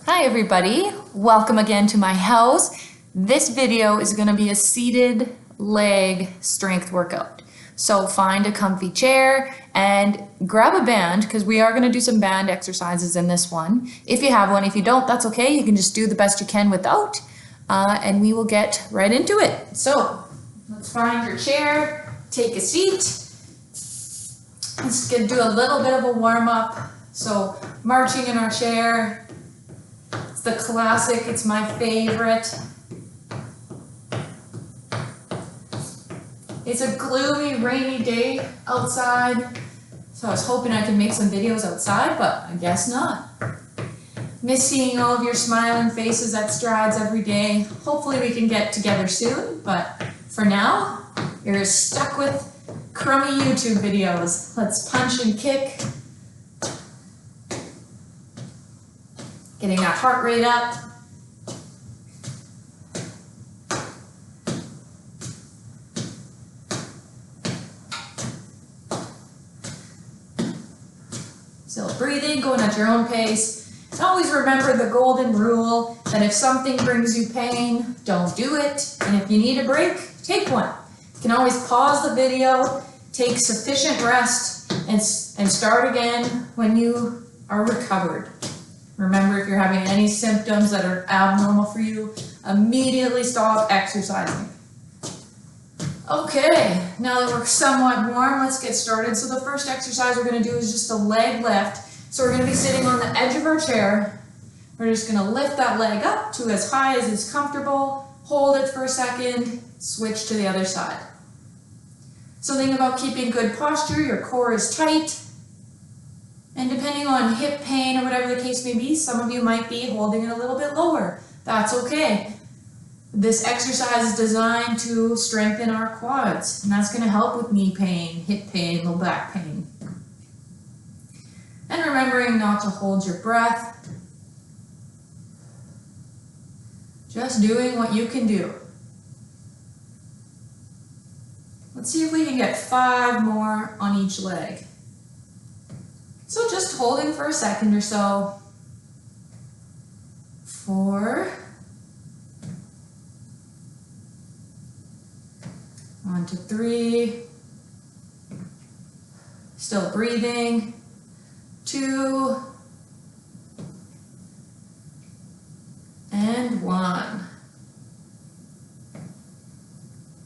Hi everybody, welcome again to my house. This video is going to be a seated leg strength workout. So find a comfy chair and grab a band because we are going to do some band exercises in this one. If you have one, if you don't, that's okay. You can just do the best you can without and we will get right into it. So let's find your chair, take a seat. Let's do a little bit of a warm up. So marching in our chair. The classic, it's my favorite. It's a gloomy, rainy day outside, so I was hoping I could make some videos outside, but I guess not. Miss seeing all of your smiling faces at Strides every day. Hopefully we can get together soon, but for now, you're stuck with crummy YouTube videos. Let's punch and kick. Getting that heart rate up. Still breathing, going at your own pace. And always remember the golden rule that if something brings you pain, don't do it. And if you need a break, take one. You can always pause the video, take sufficient rest, and start again when you are recovered. Remember, if you're having any symptoms that are abnormal for you, immediately stop exercising. Okay, now that we're somewhat warm, let's get started. So the first exercise we're going to do is just a leg lift. So we're going to be sitting on the edge of our chair. We're just going to lift that leg up to as high as is comfortable, hold it for a second, switch to the other side. Something about keeping good posture, your core is tight. And depending on hip pain or whatever the case may be, some of you might be holding it a little bit lower. That's okay. This exercise is designed to strengthen our quads, and that's going to help with knee pain, hip pain, low back pain. And remembering not to hold your breath. Just doing what you can do. Let's see if we can get 5 more on each leg. So just holding for a second or so. 4. 1 to 3. Still breathing. 2. And 1.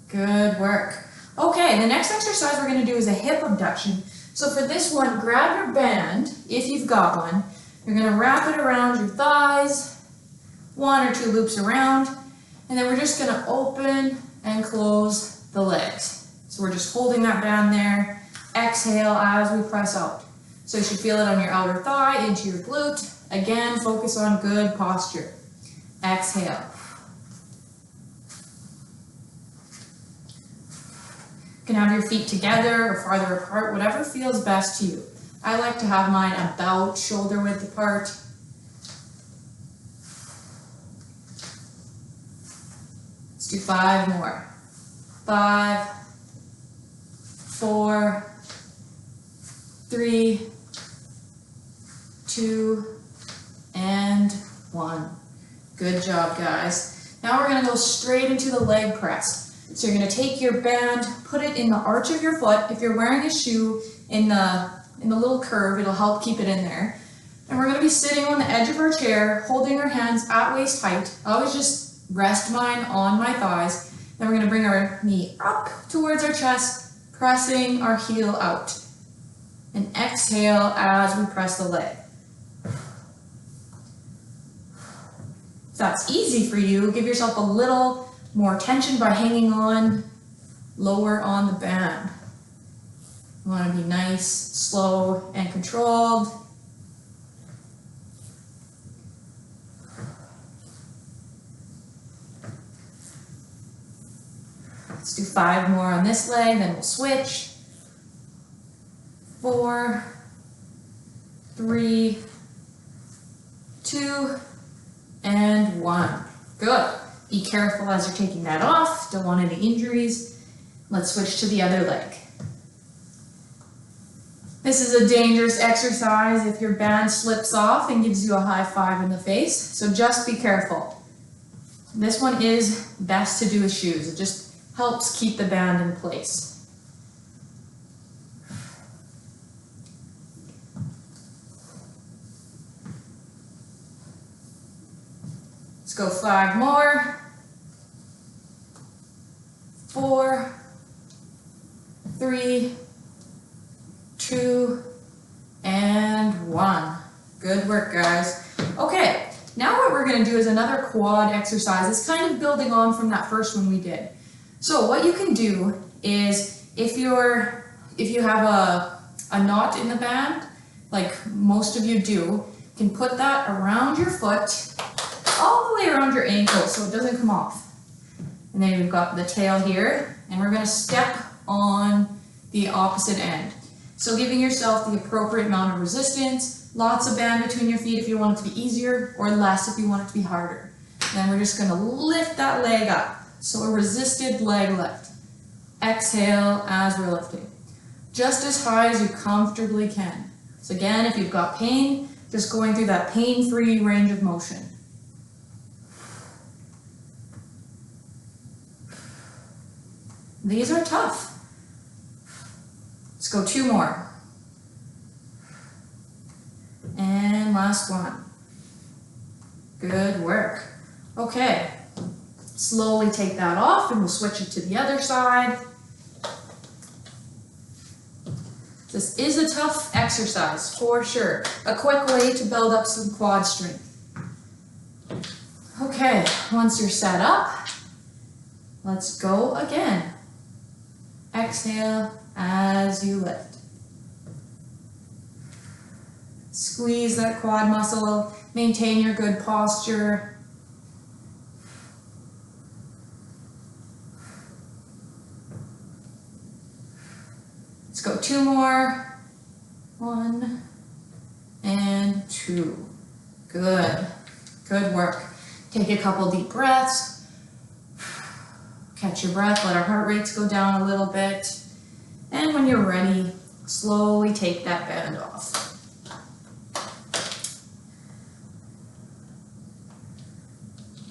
Good work. Okay, the next exercise we're going to do is a hip abduction. So for this one, grab your band, if you've got one. You're going to wrap it around your thighs, 1 or 2 loops around, and then we're just going to open and close the legs. So we're just holding that band there. Exhale as we press out. So you should feel it on your outer thigh, into your glute. Again, focus on good posture. Exhale. You can have your feet together or farther apart, whatever feels best to you. I like to have mine about shoulder width apart. Let's do 5 more. 5, 4, 3, 2, and 1. Good job, guys. Now we're going to go straight into the leg press. So you're going to take your band, put it in the arch of your foot. If you're wearing a shoe, in the little curve, it'll help keep it in there. And we're going to be sitting on the edge of our chair, holding our hands at waist height. I always just rest mine on my thighs. Then we're going to bring our knee up towards our chest, pressing our heel out. And exhale as we press the leg. If that's easy for you, give yourself a little more tension by hanging on lower on the band. You want to be nice, slow, and controlled. Let's do 5 more on this leg, then we'll switch. 4, 3, 2, and 1. Good. Be careful as you're taking that off. Don't want any injuries. Let's switch to the other leg. This is a dangerous exercise if your band slips off and gives you a high five in the face, so just be careful. This one is best to do with shoes. It just helps keep the band in place. Let's go 5 more. 4, 3, 2, and 1. Good work, guys. Okay, now what we're going to do is another quad exercise. It's kind of building on from that first one we did. So what you can do is if you have a knot in the band, like most of you do, you can put that around your foot, all the way around your ankle so it doesn't come off. And then we've got the tail here, and we're going to step on the opposite end. So giving yourself the appropriate amount of resistance, lots of band between your feet if you want it to be easier, or less if you want it to be harder. Then we're just going to lift that leg up. So a resisted leg lift. Exhale as we're lifting. Just as high as you comfortably can. So again, if you've got pain, just going through that pain-free range of motion. These are tough. Let's go 2 more. And last one. Good work. Okay, slowly take that off and we'll switch it to the other side. This is a tough exercise for sure. A quick way to build up some quad strength. Okay, once you're set up, let's go again. Exhale as you lift. Squeeze that quad muscle, maintain your good posture. Let's go 2 more. 1 and 2. Good. Good work. Take a couple deep breaths. Catch your breath, let our heart rates go down a little bit. And when you're ready, slowly take that band off.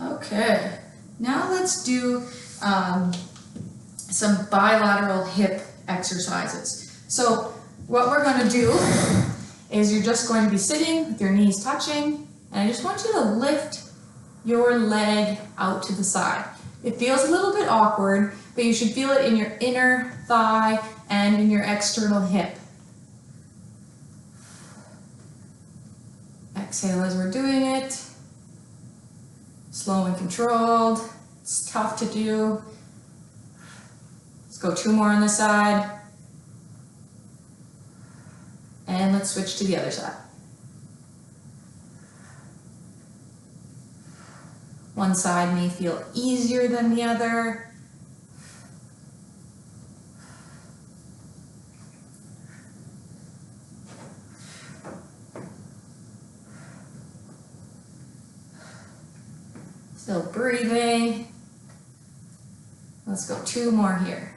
Okay, now let's do some bilateral hip exercises. So what we're going to do is you're just going to be sitting with your knees touching, and I just want you to lift your leg out to the side. It feels a little bit awkward, but you should feel it in your inner thigh and in your external hip. Exhale as we're doing it. Slow and controlled. It's tough to do. Let's go 2 more on this side. And let's switch to the other side. One side may feel easier than the other. Still breathing. Let's go 2 more here.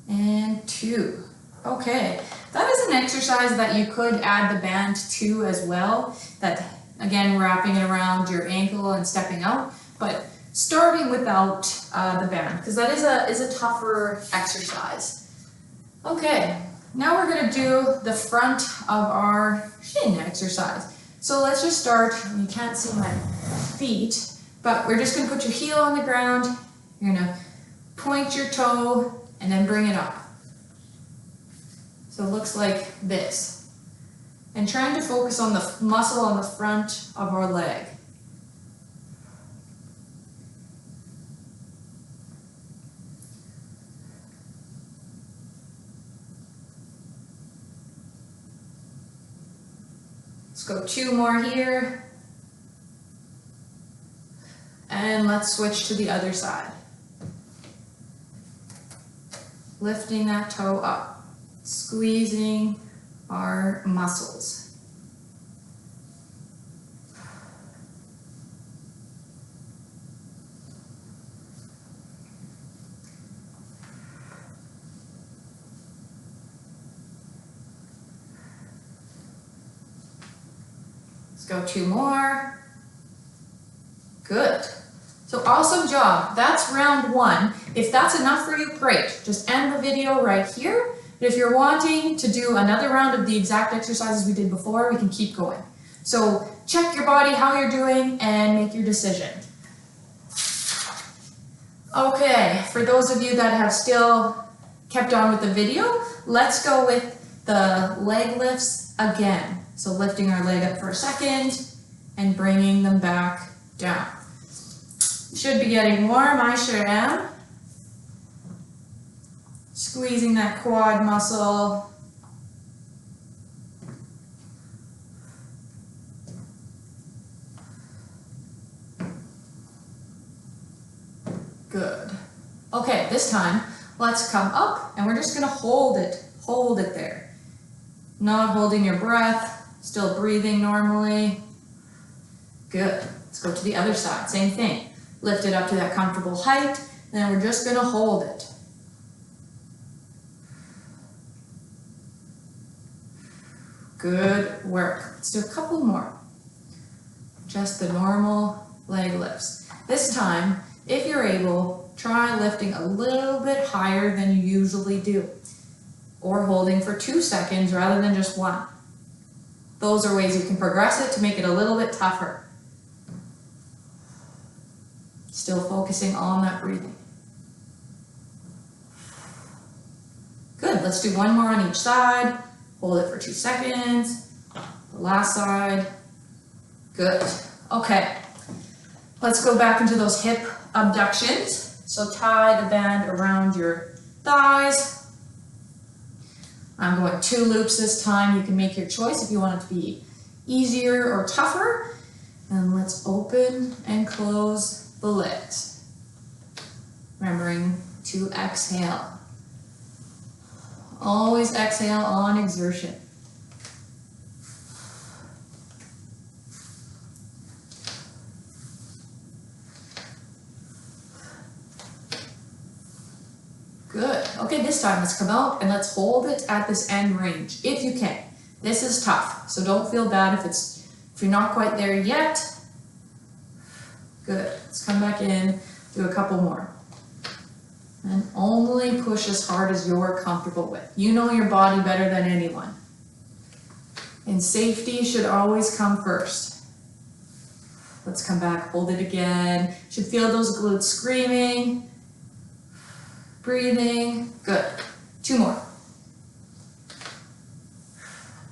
And 2. Okay, that is an exercise that you could add the band to as well. That, again, wrapping it around your ankle and stepping out, but starting without the band, because that is a tougher exercise. Okay, now we're going to do the front of our shin exercise. So let's just start. You can't see my feet, but we're just going to put your heel on the ground. You're going to point your toe and then bring it up. So it looks like this. And trying to focus on the muscle on the front of our leg. Let's go 2 more here. And let's switch to the other side. Lifting that toe up, squeezing our muscles. go 2 more. Good. So awesome job. That's round 1. If that's enough for you, great. Just end the video right here. But if you're wanting to do another round of the exact exercises we did before, we can keep going. So check your body, how you're doing, and make your decision. Okay, for those of you that have still kept on with the video, let's go with the leg lifts again. So lifting our leg up for a second and bringing them back down. Should be getting warm, I sure am. Squeezing that quad muscle. Good. Okay, this time, let's come up and we're just gonna hold it there. Not holding your breath, still breathing normally. Good. Let's go to the other side, same thing. Lift it up to that comfortable height, and then we're just gonna hold it. Good work. Let's do a couple more. Just the normal leg lifts. This time, if you're able, try lifting a little bit higher than you usually do, or holding for 2 seconds rather than just 1. Those are ways you can progress it to make it a little bit tougher. Still focusing on that breathing. Good, let's do 1 more on each side. Hold it for 2 seconds. The last side. Good. Okay, let's go back into those hip abductions. So tie the band around your thighs. I'm going 2 loops this time. You can make your choice if you want it to be easier or tougher. And let's open and close the legs. Remembering to exhale. Always exhale on exertion. Good. Okay, this time let's come out and let's hold it at this end range, if you can. This is tough, so don't feel bad if you're not quite there yet. Good. Let's come back in, do a couple more. And only push as hard as you're comfortable with. You know your body better than anyone. And safety should always come first. Let's come back, hold it again. Should feel those glutes screaming. Breathing. Good. 2 more.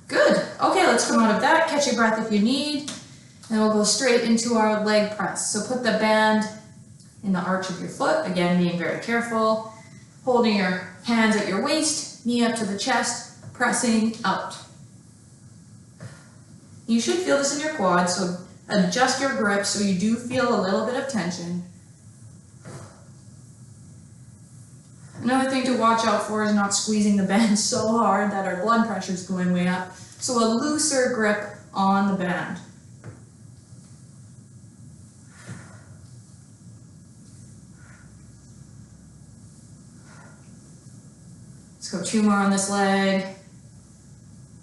Good. Okay, let's come out of that. Catch your breath if you need. And we'll go straight into our leg press. So put the band in the arch of your foot. Again, being very careful. Holding your hands at your waist, knee up to the chest, pressing out. You should feel this in your quads, so adjust your grip so you do feel a little bit of tension. Another thing to watch out for is not squeezing the band so hard that our blood pressure is going way up. So a looser grip on the band. Let's go 2 more on this leg.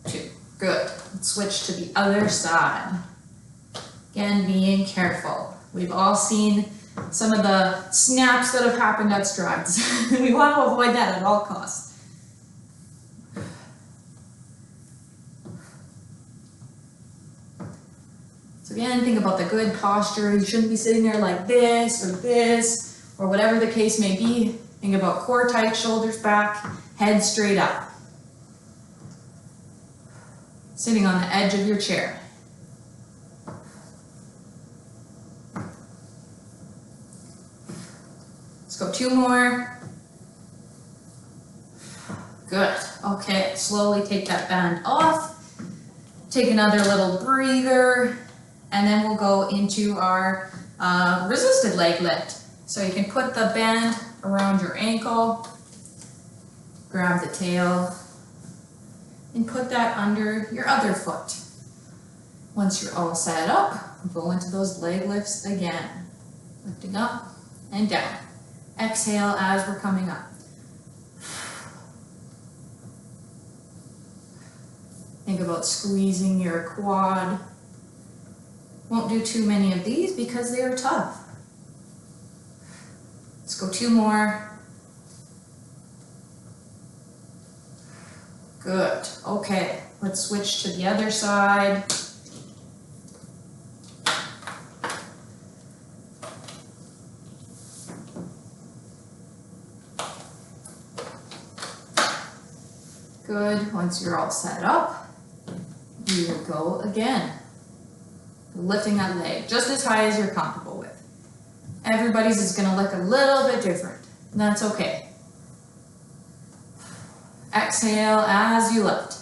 2. Good. Let's switch to the other side. Again, being careful. We've all seen some of the snaps that have happened at strides. We want to avoid that at all costs. So again, think about the good posture. You shouldn't be sitting there like this, or whatever the case may be. Think about core tight, shoulders back, head straight up. Sitting on the edge of your chair. Let's go 2 more. Good. Okay, slowly take that band off. Take another little breather, and then we'll go into our resisted leg lift. So you can put the band around your ankle, grab the tail, and put that under your other foot. Once you're all set up, go into those leg lifts again. Lifting up and down. Exhale as we're coming up. Think about squeezing your quad. Won't do too many of these because they are tough. Let's go 2 more. Good. Okay, let's switch to the other side. Good. Once you're all set up, you will go again. Lifting that leg just as high as you're comfortable with. Everybody's is going to look a little bit different. That's okay. Exhale as you lift.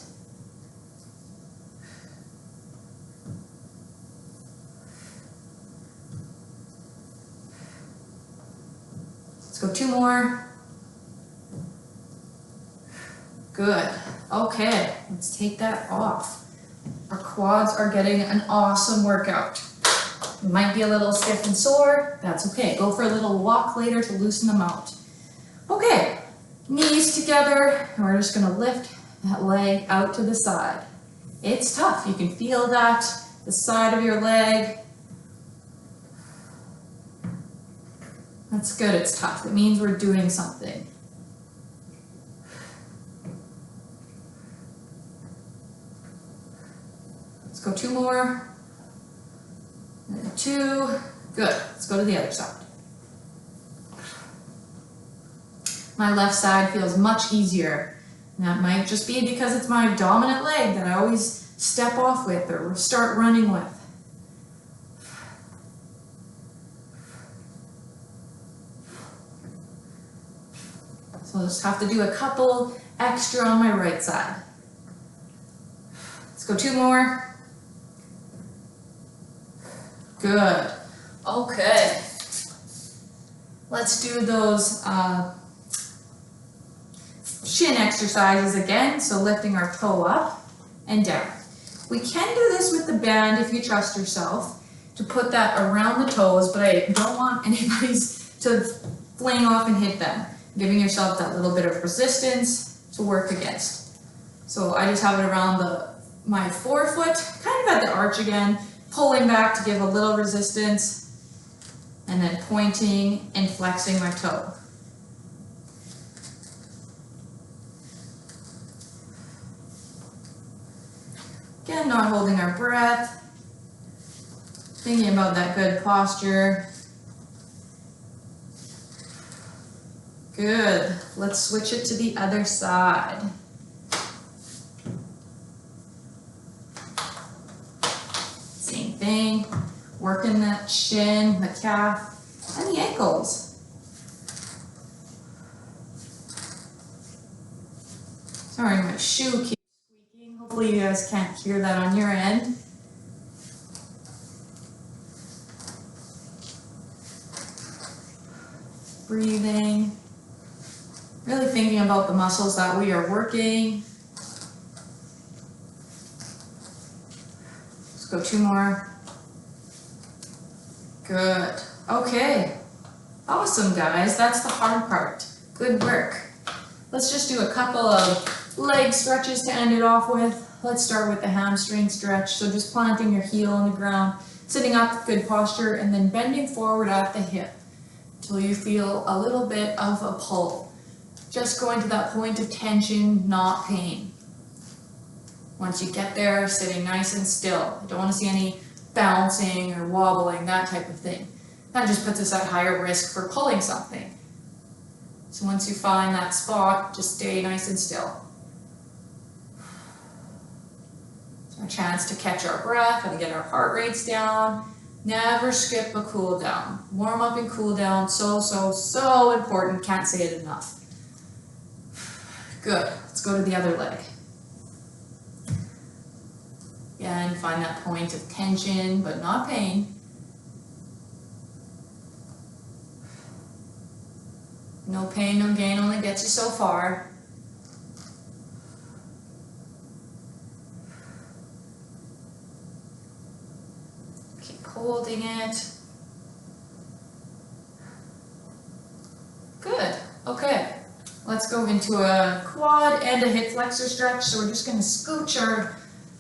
Let's go 2 more. Good. Okay, let's take that off. Our quads are getting an awesome workout. You might be a little stiff and sore. That's okay. Go for a little walk later to loosen them out. Okay, knees together, and we're just gonna lift that leg out to the side. It's tough. You can feel that, the side of your leg. That's good. It's tough. It means we're doing something. Go 2 more, and 2, good. Let's go to the other side. My left side feels much easier. And that might just be because it's my dominant leg that I always step off with or start running with. So I'll just have to do a couple extra on my right side. Let's go 2 more. Good. Okay. Let's do those shin exercises again. So lifting our toe up and down. We can do this with the band if you trust yourself to put that around the toes, but I don't want anybody's to fling off and hit them. Giving yourself that little bit of resistance to work against. So I just have it around my forefoot, kind of at the arch again. Pulling back to give a little resistance, and then pointing and flexing my toe. Again, not holding our breath, thinking about that good posture. Good. Let's switch it to the other side. Thing, working that shin, the calf, and the ankles. Sorry, my shoe keeps squeaking. Hopefully you guys can't hear that on your end. Breathing. Really thinking about the muscles that we are working. Let's go 2 more. Good. Okay. Awesome, guys. That's the hard part. Good work. Let's just do a couple of leg stretches to end it off with. Let's start with the hamstring stretch. So just planting your heel on the ground, sitting up, good posture, and then bending forward at the hip until you feel a little bit of a pull. Just going to that point of tension, not pain. Once you get there, sitting nice and still. You don't want to see any bouncing or wobbling, that type of thing. That just puts us at higher risk for pulling something. So once you find that spot, just stay nice and still. It's our chance to catch our breath and get our heart rates down. Never skip a cool down. Warm up and cool down, so important. Can't say it enough. Good. Let's go to the other leg. Again, find that point of tension, but not pain. No pain, no gain, only gets you so far. Keep holding it. Good. Okay. Let's go into a quad and a hip flexor stretch. So we're just going to scooch our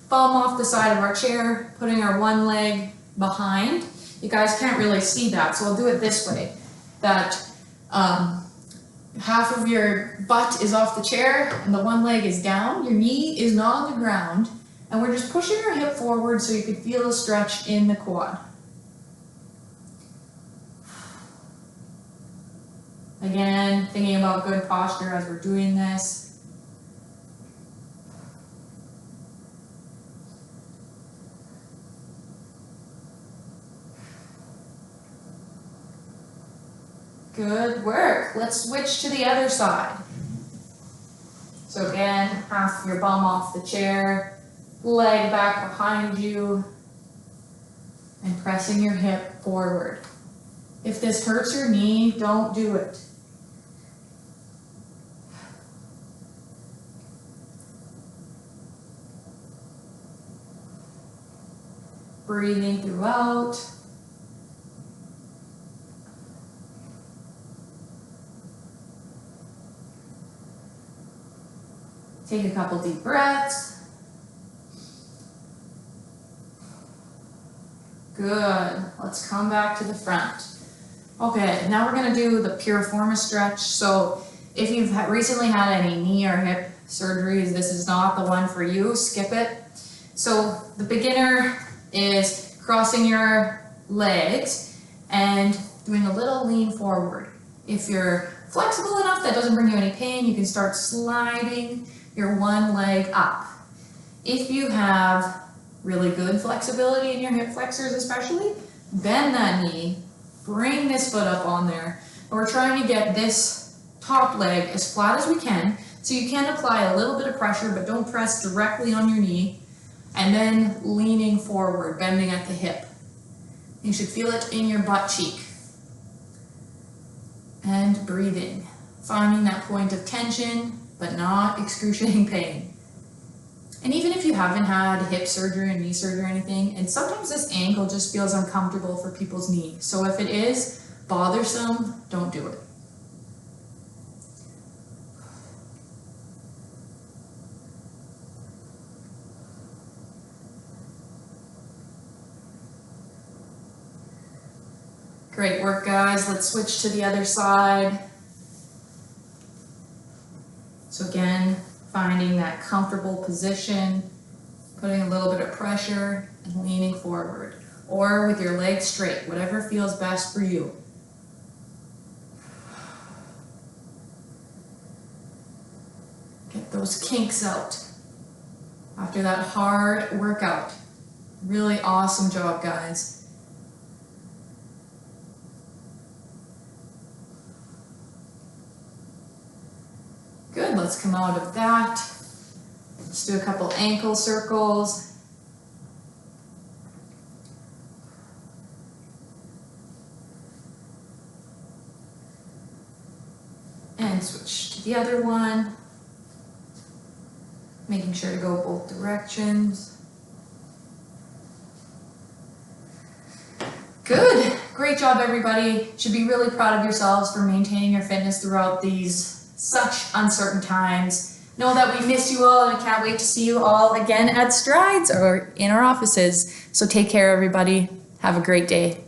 bum off the side of our chair, putting our one leg behind. You guys can't really see that, so I'll do it this way. That half of your butt is off the chair and the one leg is down. Your knee is not on the ground, and we're just pushing our hip forward so you can feel a stretch in the quad. Again, thinking about good posture as we're doing this. Good work. Let's switch to the other side. So again, half your bum off the chair, leg back behind you, and pressing your hip forward. If this hurts your knee, don't do it. Breathing throughout. Take a couple deep breaths. Good. Let's come back to the front. Okay, now we're gonna do the piriformis stretch. So if you've recently had any knee or hip surgeries, this is not the one for you, skip it. So the beginner is crossing your legs and doing a little lean forward. If you're flexible enough that doesn't bring you any pain, you can start sliding your one leg up. If you have really good flexibility in your hip flexors especially, bend that knee, bring this foot up on there, and we're trying to get this top leg as flat as we can, so you can apply a little bit of pressure, but don't press directly on your knee, and then leaning forward, bending at the hip. You should feel it in your butt cheek. And breathing, finding that point of tension, but not excruciating pain. And even if you haven't had hip surgery or knee surgery or anything, and sometimes this ankle just feels uncomfortable for people's knee. So if it is bothersome, don't do it. Great work, guys. Let's switch to the other side. So again, finding that comfortable position, putting a little bit of pressure and leaning forward, or with your legs straight, whatever feels best for you. Get those kinks out after that hard workout. Really awesome job, guys. Good, let's come out of that. Let's do a couple ankle circles. And switch to the other one. Making sure to go both directions. Good, great job everybody. Should be really proud of yourselves for maintaining your fitness throughout these such uncertain times. Know that we miss you all and I can't wait to see you all again at Strides or in our offices. So take care everybody. Have a great day.